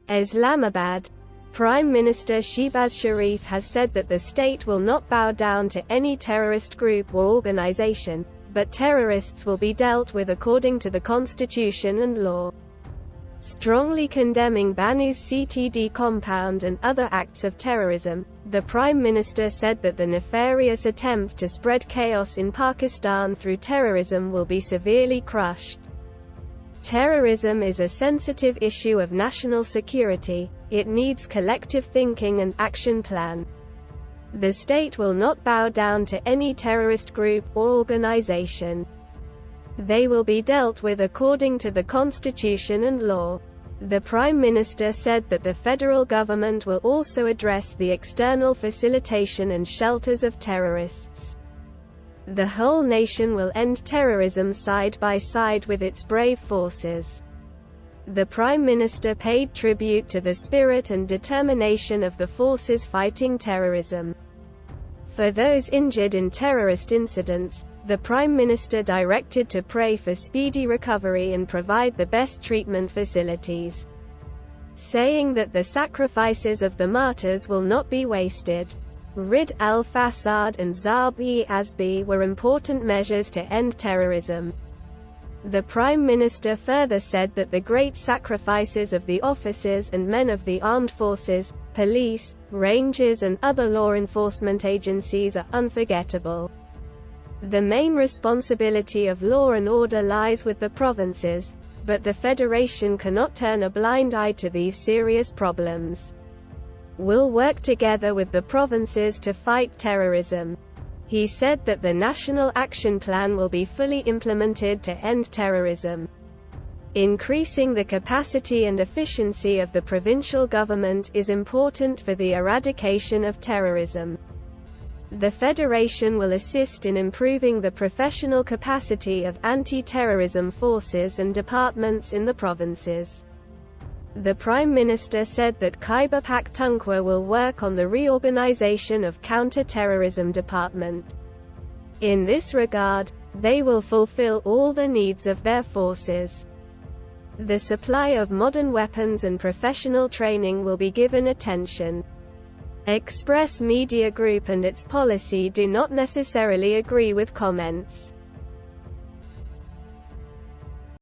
Islamabad. Prime Minister Shehbaz Sharif has said that the state will not bow down to any terrorist group or organization, but terrorists will be dealt with according to the constitution and law. Strongly condemning Bannu's CTD compound and other acts of terrorism, the Prime Minister said that the nefarious attempt to spread chaos in Pakistan through terrorism will be severely crushed. Terrorism is a sensitive issue of national security. It needs collective thinking and action plan. The state will not bow down to any terrorist group or organization. They will be dealt with according to the constitution and law. The Prime Minister said that the federal government will also address the external facilitation and shelters of terrorists. The whole nation will end terrorism side by side with its brave forces. The Prime Minister paid tribute to the spirit and determination of the forces fighting terrorism. For those injured in terrorist incidents, the Prime Minister directed to pray for speedy recovery and provide the best treatment facilities, saying that the sacrifices of the martyrs will not be wasted. Al-Fasaad and Zarb-e-Azb were important measures to end terrorism. The Prime Minister further said that the great sacrifices of the officers and men of the armed forces, police, rangers and other law enforcement agencies are unforgettable. The main responsibility of law and order lies with the provinces, but the Federation cannot turn a blind eye to these serious problems. We'll work together with the provinces to fight terrorism. He said that the National Action Plan will be fully implemented to end terrorism. Increasing the capacity and efficiency of the provincial government is important for the eradication of terrorism. The Federation will assist in improving the professional capacity of anti-terrorism forces and departments in the provinces. The Prime Minister said that Khyber Pakhtunkhwa will work on the reorganization of Counter Terrorism Department. In this regard, they will fulfill all the needs of their forces. The supply of modern weapons and professional training will be given attention. Express Media Group and its policy do not necessarily agree with comments.